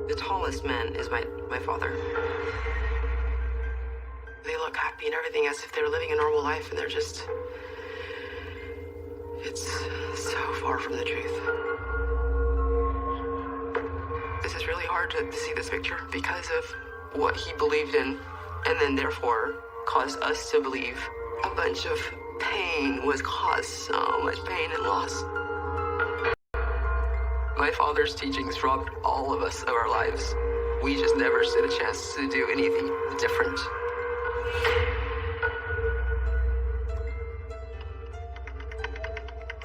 The tallest man is my father. They look happy and everything as if they're living a normal life, and they're just... It's so far from the truth. This is really hard to see this picture because of what he believed in, and then therefore caused us to believe a bunch of pain was caused, so much pain and loss. My father's teachings robbed all of us of our lives. We just never stood a chance to do anything different.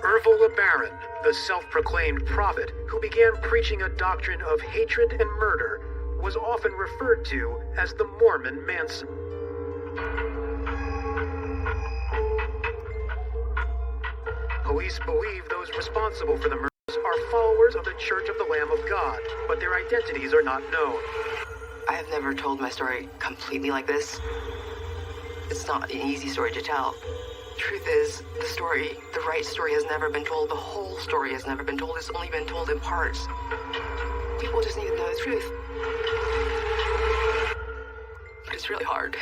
Ervil LeBaron, the self-proclaimed prophet who began preaching a doctrine of hatred and murder, was often referred to as the Mormon Manson. Police believe those responsible for the murders are followers of the Church of the Lamb of God, but their identities are not known. I have never told my story completely like this. It's not an easy story to tell. Truth is, the right story has never been told. The whole story has never been told. It's only been told in parts. People just need to know the truth. But it's really hard.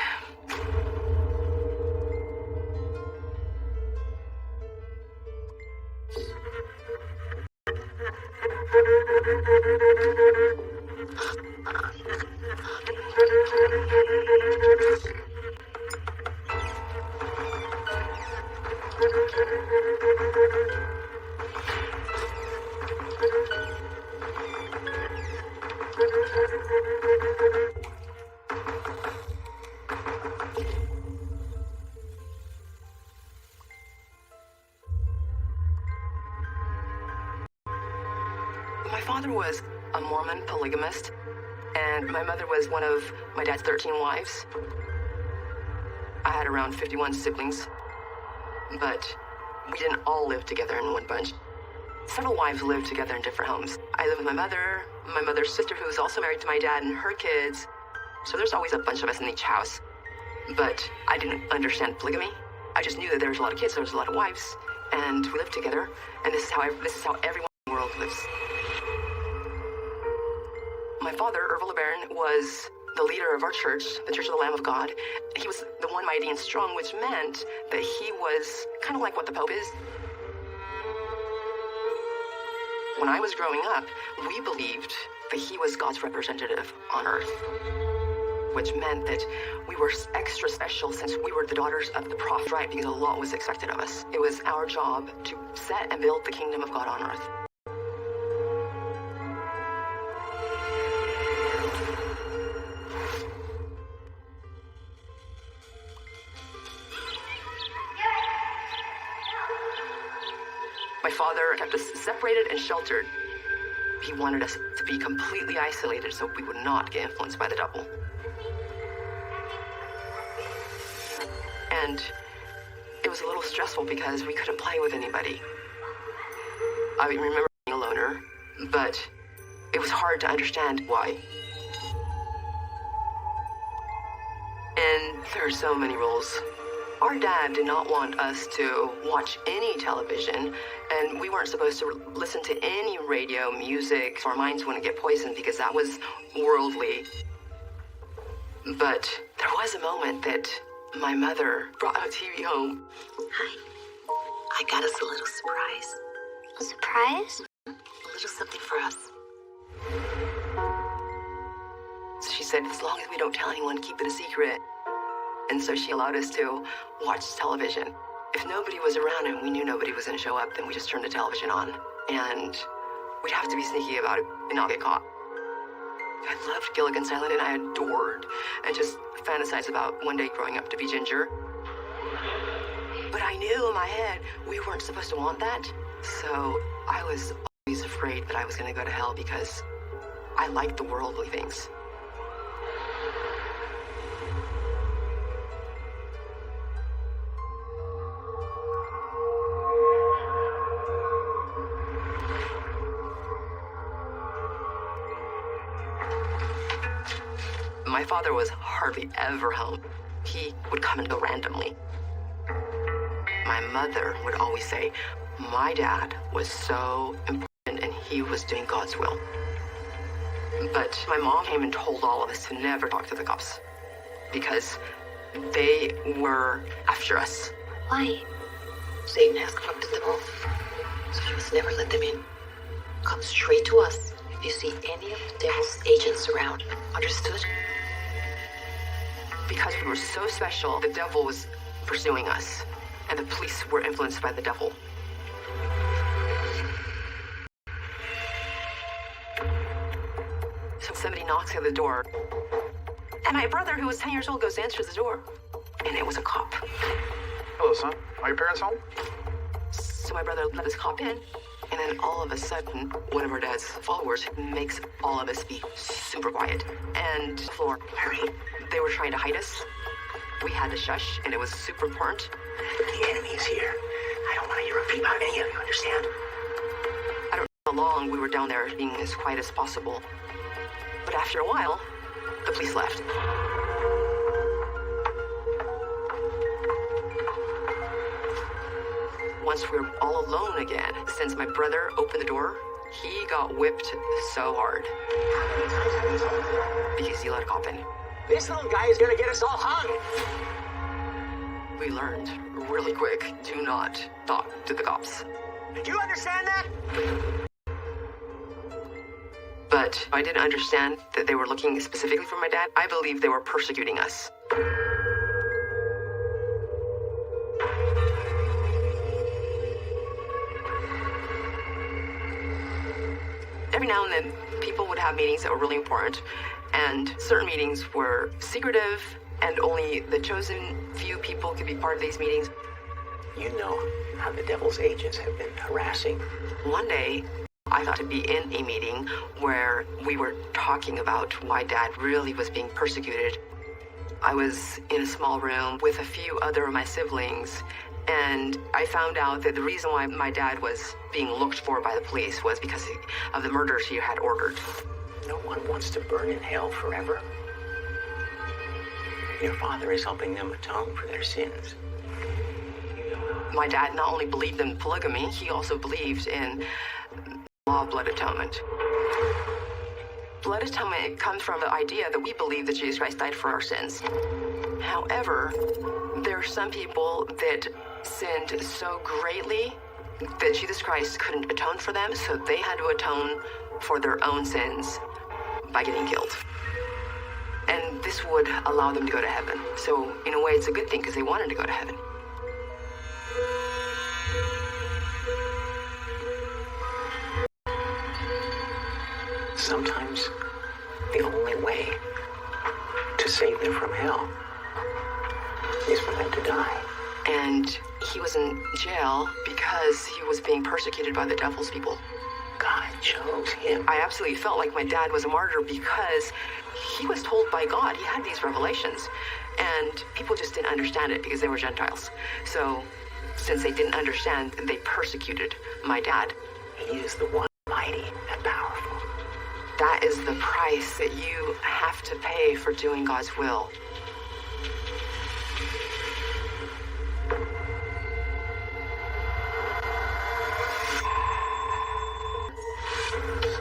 My father was a Mormon polygamist, and my mother was one of my dad's 13 wives. I had around 51 siblings, but we didn't all live together in one bunch. Several wives lived together in different homes. I lived with my mother's sister, who was also married to my dad, and her kids. So there's always a bunch of us in each house. But I didn't understand polygamy. I just knew that there was a lot of kids, there was a lot of wives, and we lived together. And this is how everyone in the world lives. My father, Ervil LeBaron, was the leader of our church, the Church of the Lamb of God. He was the one mighty and strong, which meant that he was kind of like what the Pope is. When I was growing up, we believed that he was God's representative on earth, which meant that we were extra special since we were the daughters of the prophet, right? Because a lot was expected of us. It was our job to set and build the kingdom of God on earth. My father kept us separated and sheltered. He wanted us to be completely isolated so we would not get influenced by the devil. And it was a little stressful because we couldn't play with anybody. I remember being a loner, but it was hard to understand why. And there are so many rules. Our dad did not want us to watch any television, and we weren't supposed to listen to any radio, music, so our minds wouldn't get poisoned because that was worldly. But there was a moment that my mother brought a TV home. Hi. I got us a little surprise. A surprise? A little something for us. She said, as long as we don't tell anyone, keep it a secret. And so she allowed us to watch television. If nobody was around and we knew nobody was going to show up, then we just turned the television on. And we'd have to be sneaky about it and not get caught. I loved Gilligan's Island, and I adored and just fantasized about one day growing up to be Ginger. But I knew in my head we weren't supposed to want that. So I was always afraid that I was going to go to hell because I liked the worldly things. My father was hardly ever home. He would come and go randomly. My mother would always say, my dad was so important and he was doing God's will. But my mom came and told all of us to never talk to the cops because they were after us. Why? Satan has corrupted them all, so you must never let them in. Come straight to us if you see any of the devil's agents around. Understood? Because we were so special, the devil was pursuing us, and the police were influenced by the devil. So somebody knocks at the door, and my brother, who was 10 years old, goes to answer the door, and it was a cop. Hello, son. Are your parents home? So my brother let us cop in, and then all of a sudden, one of our dad's followers makes all of us be super quiet. And floor, hurry. They were trying to hide us. We had to shush, and it was super important. The enemy is here. I don't want to hear a peep out of any of you, understand? I don't know how long we were down there being as quiet as possible. But after a while, the police left. Once we were all alone again, since my brother opened the door, he got whipped so hard. Because he let a cop in. This little guy is gonna get us all hung. We learned really quick, do not talk to the cops. Do you understand that? But I didn't understand that they were looking specifically for my dad. I believe they were persecuting us. Every now and then, people would have meetings that were really important, and certain meetings were secretive, and only the chosen few people could be part of these meetings. You know how the devil's agents have been harassing. One day, I thought to be in a meeting where we were talking about why Dad really was being persecuted. I was in a small room with a few other of my siblings, and I found out that the reason why my dad was being looked for by the police was because of the murders he had ordered. No one wants to burn in hell forever. Your father is helping them atone for their sins. My dad not only believed in polygamy, he also believed in law of blood atonement. Blood atonement comes from the idea that we believe that Jesus Christ died for our sins. However, there are some people that sinned so greatly that Jesus Christ couldn't atone for them, so they had to atone for their own sins by getting killed. And this would allow them to go to heaven. So, in a way, it's a good thing because they wanted to go to heaven. Sometimes the only way to save them from hell is for them to die. And he was in jail because he was being persecuted by the devil's people. God chose him. I absolutely felt like my dad was a martyr because he was told by God. He had these revelations. And people just didn't understand it because they were Gentiles. So, since they didn't understand, they persecuted my dad. He is the one mighty and powerful. That is the price that you have to pay for doing God's will.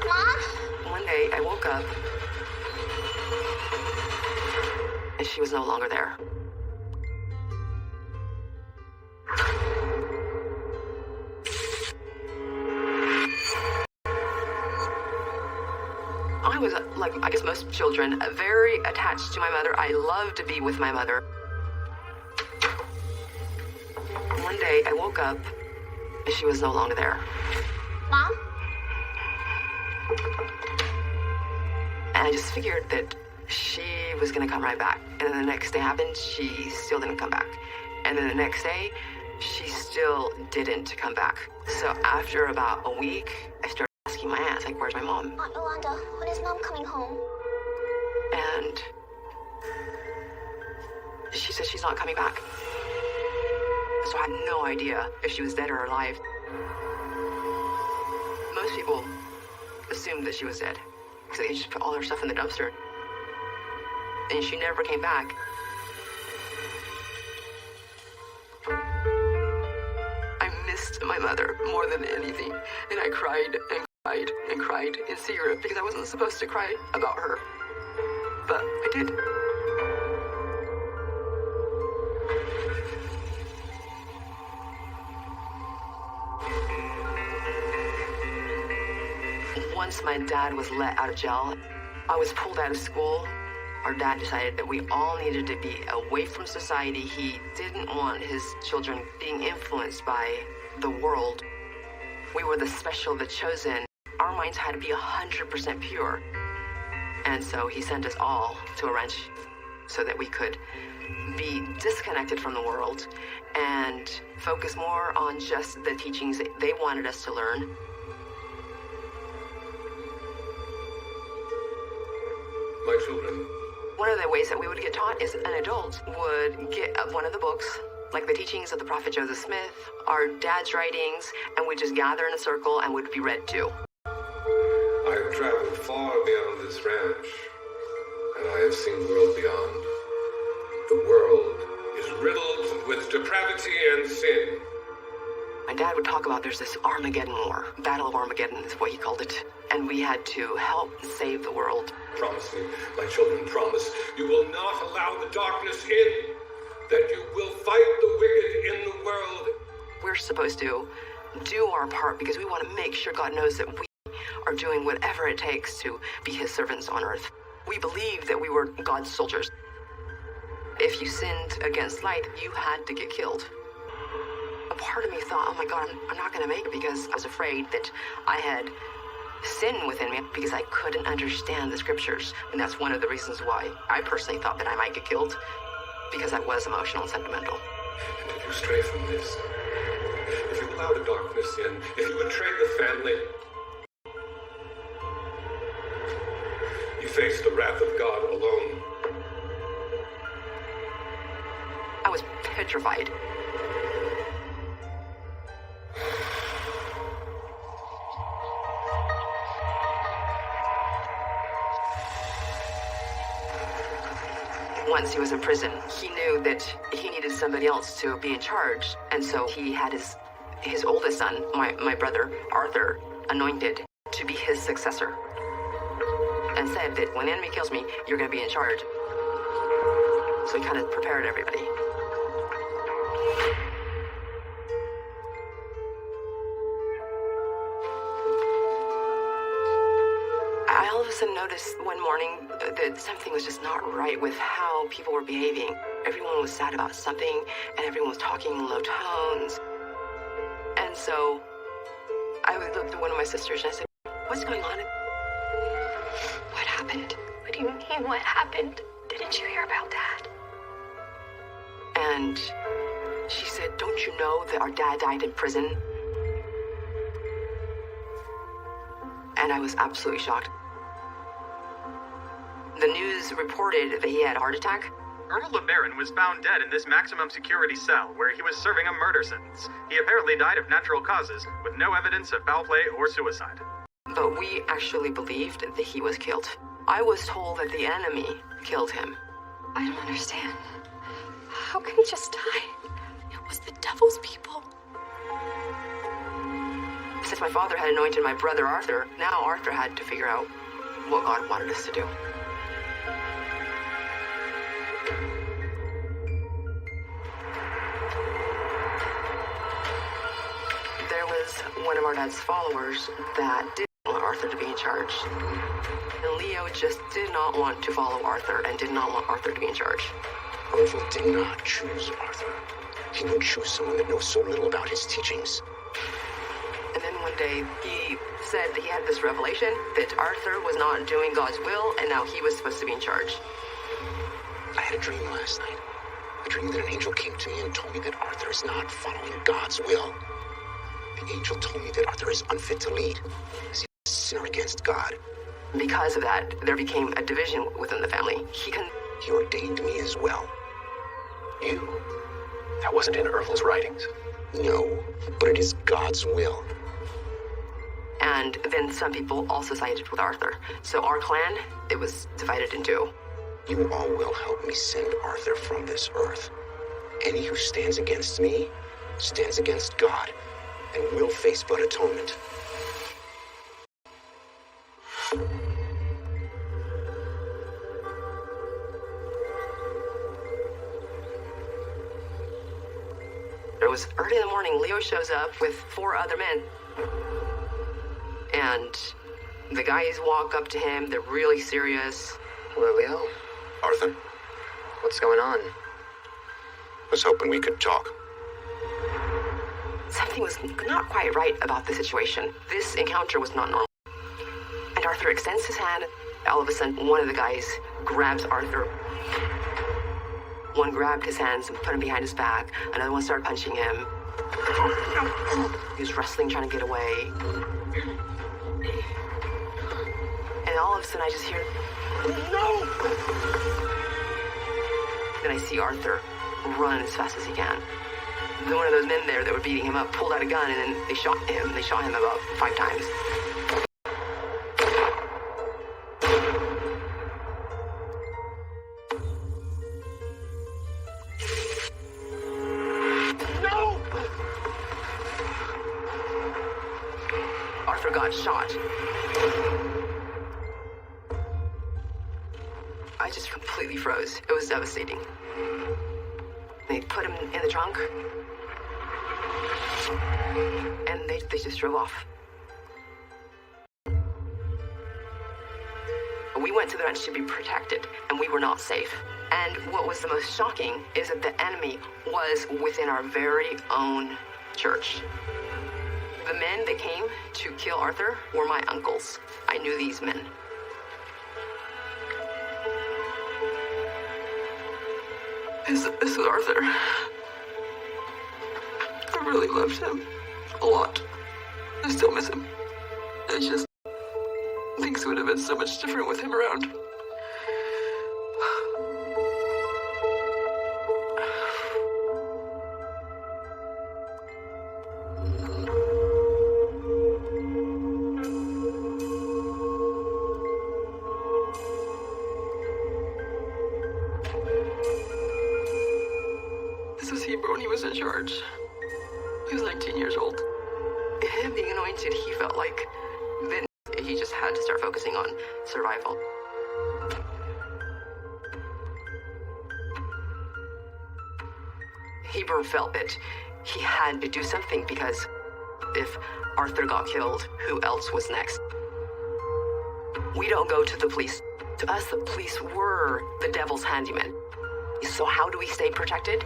Mom? One day, I woke up, and she was no longer there. I was, like, I guess most children, very attached to my mother. I loved to be with my mother. One day, I woke up, and she was no longer there. Mom? And I just figured that she was going to come right back. And then the next day happened, she still didn't come back. And then the next day, she still didn't come back. So after about a week, I started asking my aunt, like, where's my mom? Aunt Yolanda, when is Mom coming home? And she said she's not coming back. So I had no idea if she was dead or alive. Most people assumed that she was dead. So they just put all her stuff in the dumpster. And she never came back. I missed my mother more than anything. And I cried and cried and cried in secret because I wasn't supposed to cry about her. But I did. Once my dad was let out of jail, I was pulled out of school. Our dad decided that we all needed to be away from society. He didn't want his children being influenced by the world. We were the special, the chosen. Our minds had to be 100% pure. And so he sent us all to a ranch so that we could be disconnected from the world and focus more on just the teachings that they wanted us to learn. My children. One of the ways that we would get taught is an adult would get one of the books, like the teachings of the prophet Joseph Smith, our dad's writings, and we'd just gather in a circle and would be read to. I have traveled far beyond this ranch, and I have seen the world beyond. The world is riddled with depravity and sin. My dad would talk about there's this Armageddon war, Battle of Armageddon is what he called it, and we had to help save the world. Promise me, my children, promise, you will not allow the darkness in, that you will fight the wicked in the world. We're supposed to do our part because we want to make sure God knows that we are doing whatever it takes to be his servants on earth. We believed that we were God's soldiers. If you sinned against light, you had to get killed. A part of me thought, oh my God, I'm not going to make it because I was afraid that I had sin within me because I couldn't understand the scriptures. And that's one of the reasons why I personally thought that I might get killed, because I was emotional and sentimental. And if you stray from this, if you allow the darkness in, if you betray the family, you face the wrath of God alone. I was petrified. Once he was in prison, he knew that he needed somebody else to be in charge. And so he had his oldest son, my brother, Arthur, anointed to be his successor. And said that when the enemy kills me, you're going to be in charge. So he kind of prepared everybody. I all of a sudden noticed one morning that something was just not right with how people were behaving. Everyone was sad about something, and everyone was talking in low tones. And so I looked at one of my sisters and I said, what's going on? What happened? What do you mean, what happened? Didn't you hear about that? And she said, don't you know that our dad died in prison? And I was absolutely shocked. The news reported that he had a heart attack. Earl LeBaron was found dead in this maximum security cell where he was serving a murder sentence. He apparently died of natural causes, with no evidence of foul play or suicide. But we actually believed that he was killed. I was told that the enemy killed him. I don't understand. How can he just die? It was the devil's people. Since my father had anointed my brother Arthur, now Arthur had to figure out what God wanted us to do. There was one of our dad's followers that didn't want Arthur to be in charge. And Leo just did not want to follow Arthur and did not want Arthur to be in charge. Orville did not choose Arthur. He would choose someone that knows so little about his teachings. And then one day, he said that he had this revelation that Arthur was not doing God's will, and now he was supposed to be in charge. I had a dream last night. A dream that an angel came to me and told me that Arthur is not following God's will. The angel told me that Arthur is unfit to lead, as he is a sinner against God. Because of that, there became a division within the family. He ordained me as well. You? That wasn't in Orville's writings. No, but it is God's will. And then some people also sided with Arthur. So our clan, it was divided in two. You all will help me send Arthur from this earth. Any who stands against me stands against God and will face blood atonement. It was early in the morning. Leo shows up with 4 other men. And the guys walk up to him. They're really serious. Hello, Leo. Arthur, What's going on? was hoping we could talk. Something was not quite right about the situation. This encounter was not normal. And Arthur extends his hand. All of a sudden, one of the guys grabs Arthur. One grabbed his hands and put him behind his back. Another one started punching him. He was wrestling, trying to get away. And all of a sudden, I just hear, "No!" Then I see Arthur run as fast as he can. Then one of those men there that were beating him up pulled out a gun, and then they shot him. They shot him about 5 times. No! Arthur got shot. I just completely froze. It was devastating. They put him in the trunk, and they just drove off. We went to the ranch to be protected, and we were not safe. And what was the most shocking is that the enemy was within our very own church. The men that came to kill Arthur were my uncles. I knew these men. This was Arthur. I really loved him a lot. I still miss him. I just things would have been so much different with him around. This was Hebrew when he was in charge. He was 19 years old. Him being anointed, he felt like then he just had to start focusing on survival. Hebrew felt that he had to do something because if Arthur got killed, who else was next? We don't go to the police. To us, the police were the devil's handyman. So how do we stay protected?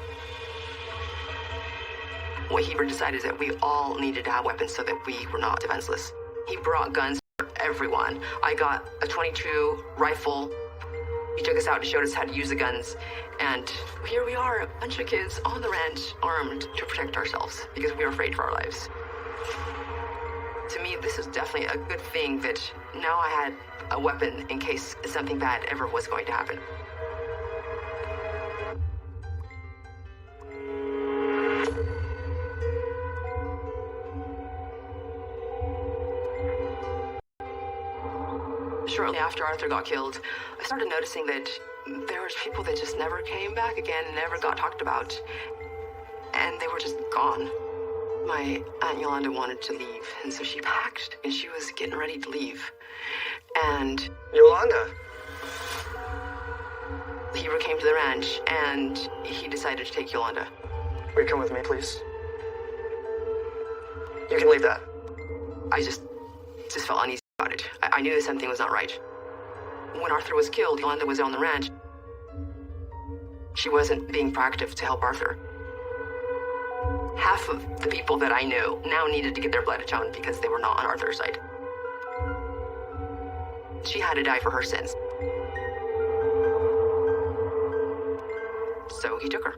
What Heber decided is that we all needed to have weapons so that we were not defenseless. He brought guns for everyone. I got a .22 rifle. He took us out and showed us how to use the guns. And here we are, a bunch of kids on the ranch, armed to protect ourselves because we were afraid for our lives. To me, this is definitely a good thing that now I had a weapon in case something bad ever was going to happen. Shortly after Arthur got killed, I started noticing that there was people that just never came back again, never got talked about, and they were just gone. My Aunt Yolanda wanted to leave, and so she packed, and she was getting ready to leave. And Yolanda! Heber came to the ranch, and he decided to take Yolanda. Will you come with me, please? You can leave that. I just felt uneasy about it. I knew that something was not right. When Arthur was killed, Yolanda was on the ranch. She wasn't being proactive to help Arthur. Half of the people that I knew now needed to get their blood atoned because they were not on Arthur's side. She had to die for her sins. So he took her.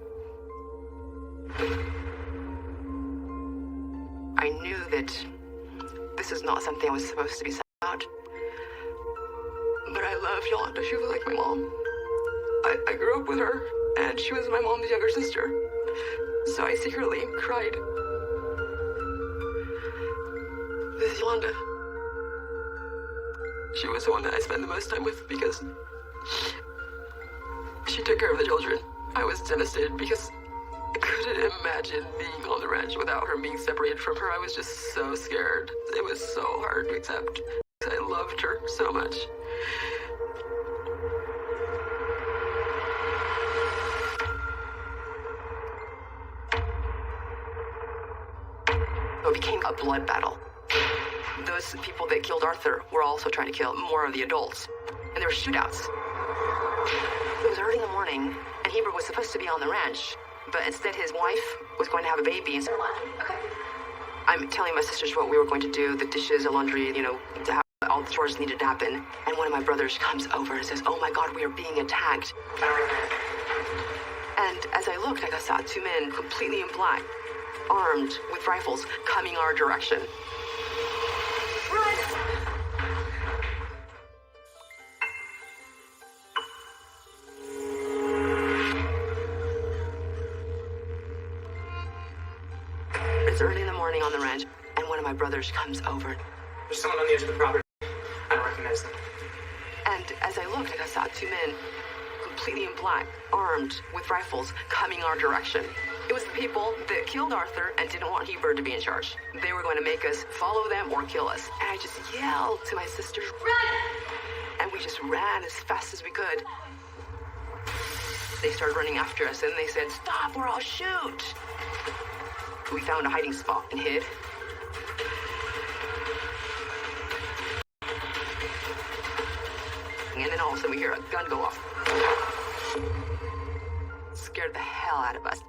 I knew that this is not something I was supposed to be sad about. But I love Yolanda. She was like my mom. I grew up with her, and she was my mom's younger sister. So I secretly cried. This is Yolanda. She was the one that I spent the most time with because she took care of the children. I was devastated because I couldn't imagine being on the ranch without her, being separated from her. I was just so scared. It was so hard to accept. I loved her so much. So it became a blood battle. Those people that killed Arthur were also trying to kill more of the adults. And there were shootouts. It was early in the morning, and Heber was supposed to be on the ranch, but instead his wife was going to have a baby. And so I'm telling my sisters what we were going to do, the dishes, the laundry, to have all the chores needed to happen. And one of my brothers comes over and says, "Oh my God, we are being attacked." And as I looked, I saw two men completely in black, armed with rifles, coming our direction. Run! It's early in the morning on the ranch, and one of my brothers comes over. There's someone on the edge of the property. I don't recognize them. And as I looked, I saw two men completely in black, armed with rifles, coming our direction. It was the people that killed Arthur and didn't want Heber to be in charge. They were going to make us follow them or kill us. And I just yelled to my sisters, "Run!" And we just ran as fast as we could. They started running after us, and they said, "Stop, or I'll shoot." We found a hiding spot and hid. And then all of a sudden we hear a gun go off. Scared the hell out of us.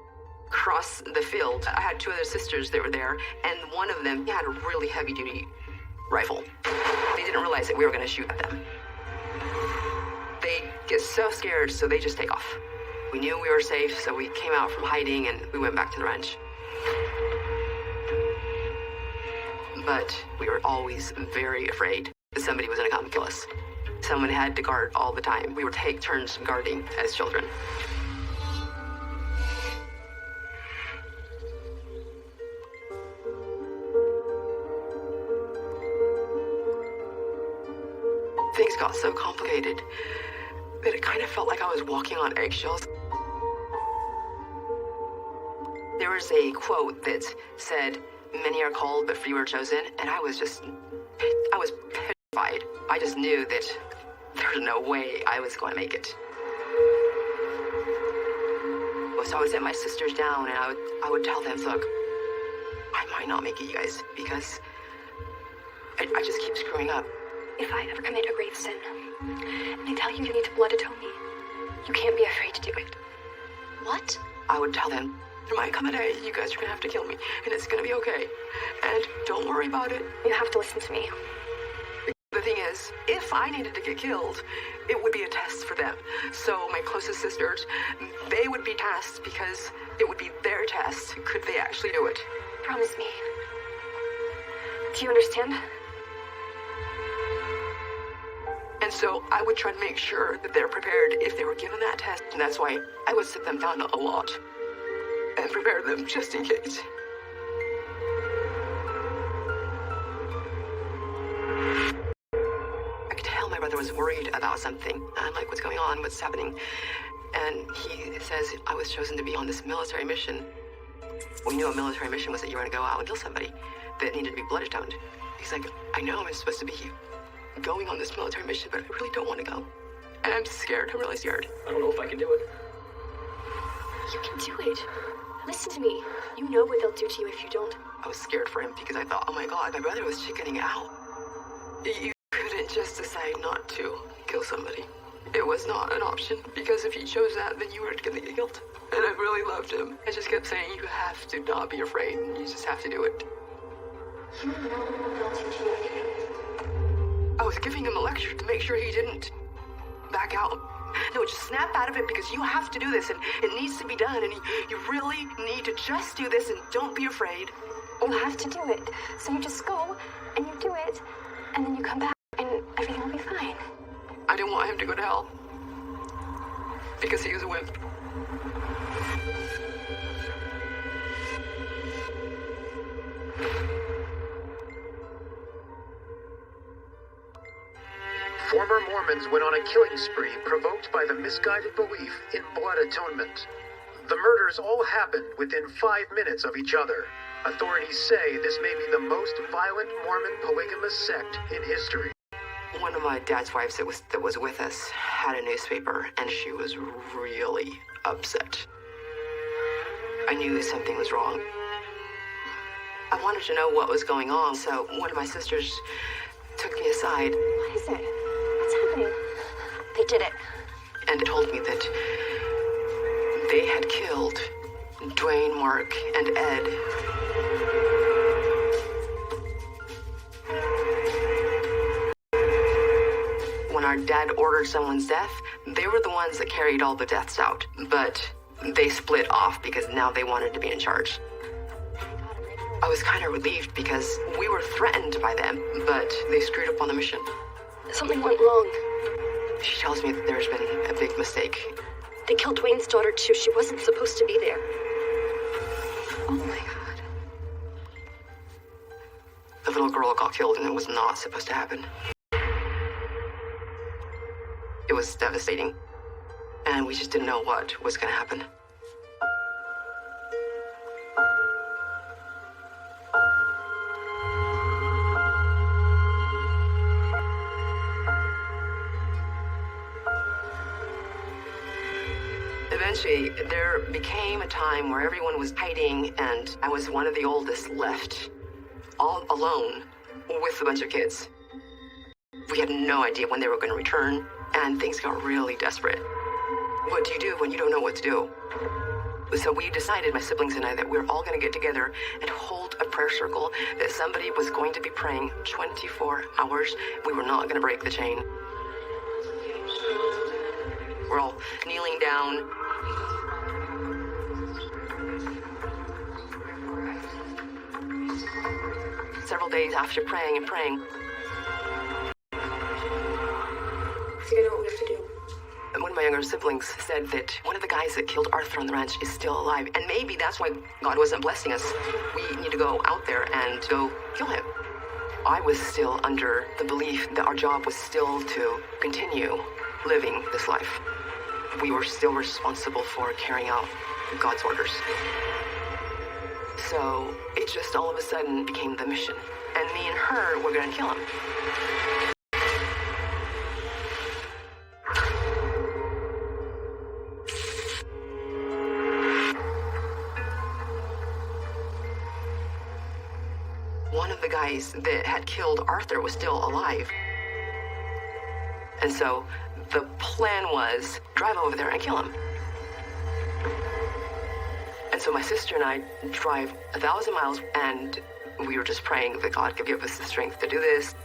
Across the field, I had two other sisters that were there, and one of them had a really heavy-duty rifle. They didn't realize that we were going to shoot at them. They get so scared, so they just take off. We knew we were safe, so we came out from hiding and we went back to the ranch. But we were always very afraid that somebody was going to come and kill us. Someone had to guard all the time. We would take turns guarding as children. Things got so complicated that it kind of felt like I was walking on eggshells. There was a quote that said, "Many are called, but few are chosen," and I was petrified. I just knew that there was no way I was going to make it. So I would sit my sisters down and I would tell them, "Look, I might not make it, you guys, because I just keep screwing up. If I ever commit a grave sin, and they tell you you need to blood atone me, you can't be afraid to do it." What? I would tell them, "There might come a day you guys are going to have to kill me, and it's going to be okay. And don't worry about it." You have to listen to me. The thing is, if I needed to get killed, it would be a test for them. So my closest sisters, they would be tasked because it would be their test. Could they actually do it? Promise me. Do you understand? And so I would try to make sure that they're prepared if they were given that test. And that's why I would sit them down a lot and prepare them just in case. I could tell my brother was worried about something. I'm like, "What's going on? What's happening?" And he says, "I was chosen to be on this military mission." We knew a military mission was that you were going to go out and kill somebody that needed to be blood atoned. He's like, "I know I'm supposed to be going on this military mission, but I really don't want to go. And I'm scared. I'm really scared." I don't know if I can do it. You can do it. Listen to me. You know what they'll do to you if you don't. I was scared for him because I thought, oh my God, my brother was chickening out. You couldn't just decide not to kill somebody. It was not an option, because if you chose that, then you were going to get killed. And I really loved him. I just kept saying, "You have to not be afraid. You just have to do it." I was giving him a lecture to make sure he didn't back out. No, just snap out of it, because you have to do this, and it needs to be done, and you really need to just do this, and don't be afraid. You have to do it. So you just go, and you do it, and then you come back, and everything will be fine. I didn't want him to go to hell, because he was a wimp. Former Mormons went on a killing spree provoked by the misguided belief in blood atonement. The murders all happened within 5 minutes of each other. Authorities say this may be the most violent Mormon polygamous sect in history. One of my dad's wives that was with us had a newspaper, and she was really upset. I knew something was wrong. I wanted to know what was going on, so one of my sisters took me aside. What is it? What's happening? They did it. And told me that they had killed Dwayne, Mark, and Ed. When our dad ordered someone's death, they were the ones that carried all the deaths out. But they split off because now they wanted to be in charge. I was kind of relieved because we were threatened by them, but they screwed up on the mission. Something went wrong. She tells me that there's been a big mistake. They killed Dwayne's daughter too. She wasn't supposed to be there. Oh my God. The little girl got killed and it was not supposed to happen. It was devastating. And we just didn't know what was going to happen. Eventually, there became a time where everyone was hiding, and I was one of the oldest left, all alone with a bunch of kids. We had no idea when they were going to return, and things got really desperate. What do you do when you don't know what to do? So we decided, my siblings and I, that we were all going to get together and hold a prayer circle, that somebody was going to be praying 24 hours. We were not going to break the chain. We're all kneeling down. Several days after praying and praying, I think I know what we have to do. one of my younger siblings said that one of the guys that killed Arthur on the ranch is still alive, and maybe that's why God wasn't blessing us. We need to go out there and go kill him. I was still under the belief that our job was still to continue living this life. We were still responsible for carrying out God's orders. So it just all of a sudden became the mission. And me and her were going to kill him. One of the guys that had killed Arthur was still alive. And so the plan was drive over there and kill him. And so my sister and I drive 1,000 miles, and we were just praying that God could give us the strength to do this.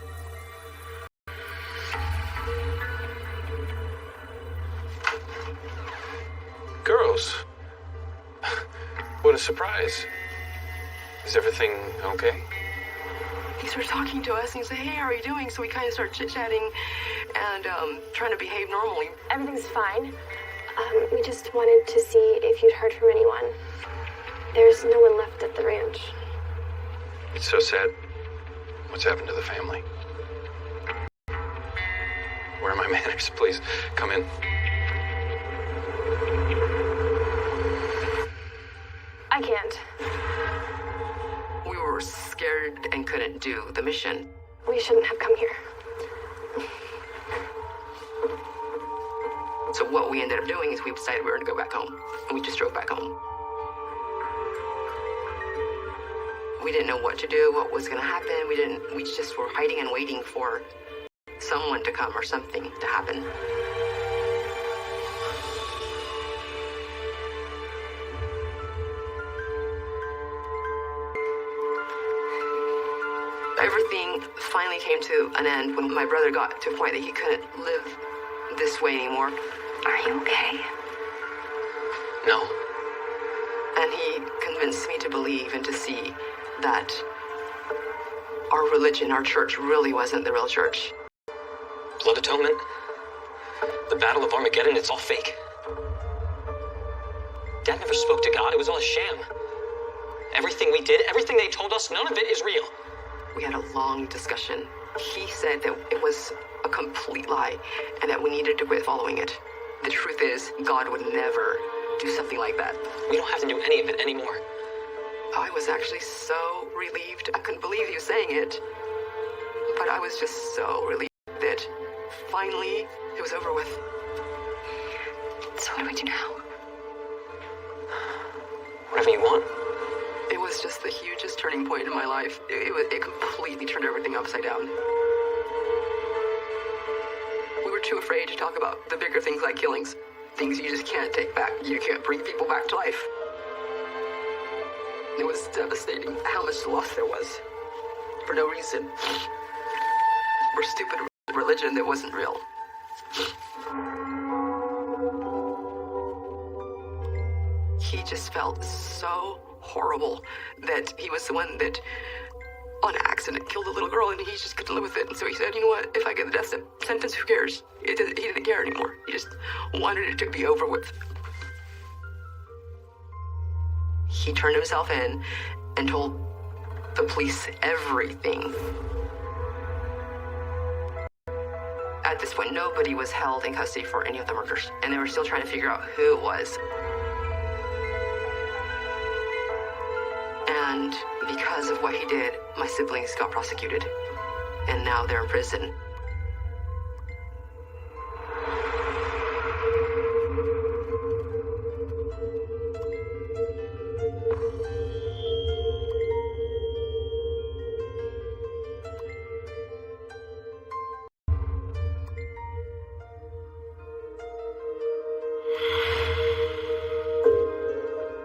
Girls, what a surprise. Is everything okay? He started talking to us, and he said, hey, how are you doing? So we kind of started chit-chatting and trying to behave normally. Everything's fine. We just wanted to see if you'd heard from anyone. There's no one left at the ranch. It's so sad. What's happened to the family? Where are my manners? Please, come in. I can't. We were scared and couldn't do the mission. We shouldn't have come here. So what we ended up doing is we decided we were going to go back home. And we just drove back home. We didn't know what to do, what was going to happen. We just were hiding and waiting for someone to come or something to happen. Everything finally came to an end when my brother got to a point that he couldn't live this way anymore. Are you okay? No. And he convinced me to believe and to see that our religion, our church, really wasn't the real church. Blood atonement? The Battle of Armageddon, it's all fake. Dad never spoke to God, it was all a sham. Everything we did, everything they told us, none of it is real. We had a long discussion. He said that it was a complete lie and that we needed to quit following it. The truth is, God would never do something like that. We don't have to do any of it anymore. I was actually so relieved. I couldn't believe you saying it, but I was just so relieved. that finally it was over with. So what do we do now? Whatever you want. It was just the hugest turning point in my life. It completely turned everything upside down. We were too afraid to talk about the bigger things like killings. Things you just can't take back. You can't bring people back to life. It was devastating how much loss there was. For no reason. For stupid religion that wasn't real. He just felt so horrible that he was the one that, on accident, killed a little girl, and he just couldn't live with it. And so he said, you know what, if I get the death sentence, who cares? He didn't care anymore. He just wanted it to be over with. He turned himself in and told the police everything. At this point, nobody was held in custody for any of the murders, and they were still trying to figure out who it was. And because of what he did, my siblings got prosecuted, and now they're in prison.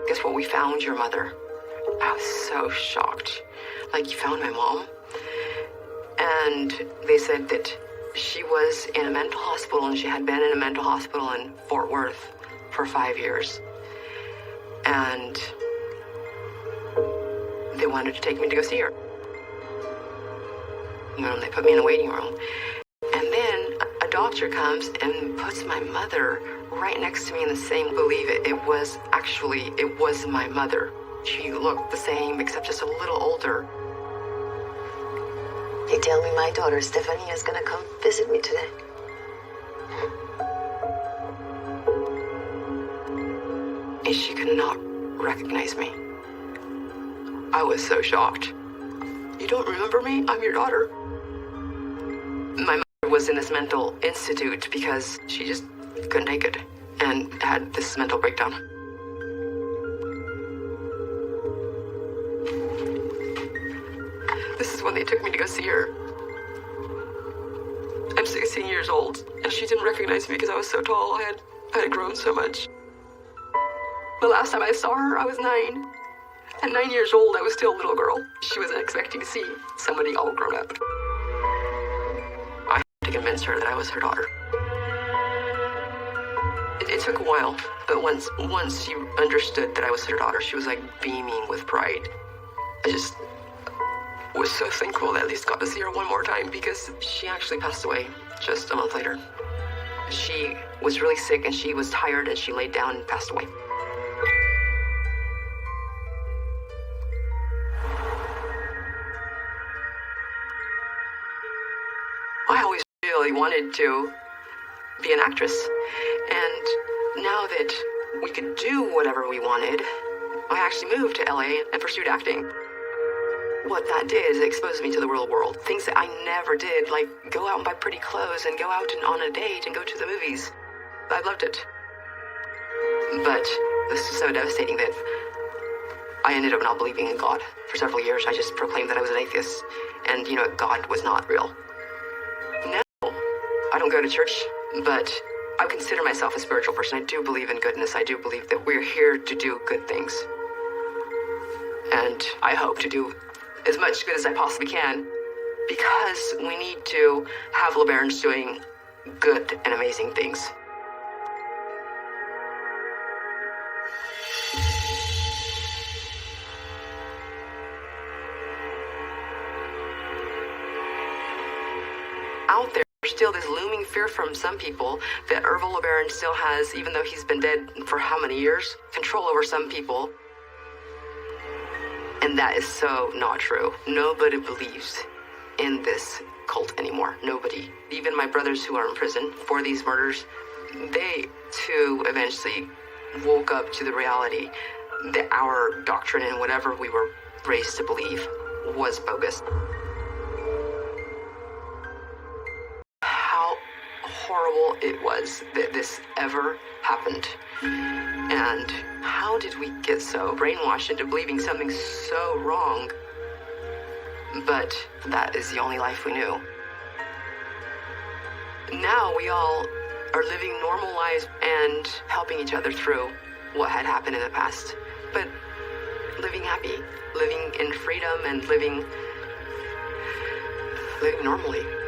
Guess what? We found your mother. I was so shocked. Like, you found my mom? And they said that she was in a mental hospital, and she had been in a mental hospital in Fort Worth for 5 years. And they wanted to take me to go see her. They put me in a waiting room. And then a doctor comes and puts my mother right next to me in the same, believe it, it was my mother. She looked the same, except just a little older. They tell me my daughter Stephanie is gonna come visit me today. And she could not recognize me. I was so shocked. You don't remember me? I'm your daughter. My mother was in this mental institute because she just couldn't take it and had this mental breakdown. This is when they took me to go see her. I'm 16 years old, and she didn't recognize me because I was so tall. I had grown so much. The last time I saw her, I was 9. At 9 years old, I was still a little girl. She wasn't expecting to see somebody all grown up. I had to convince her that I was her daughter. It took a while, but once she understood that I was her daughter, she was like beaming with pride. I just was so thankful that I at least got to see her one more time, because she actually passed away just a month later. She was really sick and she was tired, and she laid down and passed away. I always really wanted to be an actress, and now that we could do whatever we wanted, I actually moved to LA and pursued acting. What that did is it exposed me to the real world. Things that I never did, like go out and buy pretty clothes and go out on a date and go to the movies. I loved it. But this was so devastating that I ended up not believing in God. For several years, I just proclaimed that I was an atheist. And, God was not real. Now, I don't go to church, but I consider myself a spiritual person. I do believe in goodness. I do believe that we're here to do good things. And I hope to do as much good as I possibly can, because we need to have LeBarons doing good and amazing things. Out there, still this looming fear from some people that Ervil LeBaron still has, even though he's been dead for how many years, control over some people. And that is so not true. Nobody believes in this cult anymore. Nobody. Even my brothers who are in prison for these murders, they too eventually woke up to the reality that our doctrine and whatever we were raised to believe was bogus. horrible it was that this ever happened. And how did we get so brainwashed into believing something so wrong? But that is the only life we knew. Now we all are living normal lives and helping each other through what had happened in the past. But living happy, living in freedom, and living normally.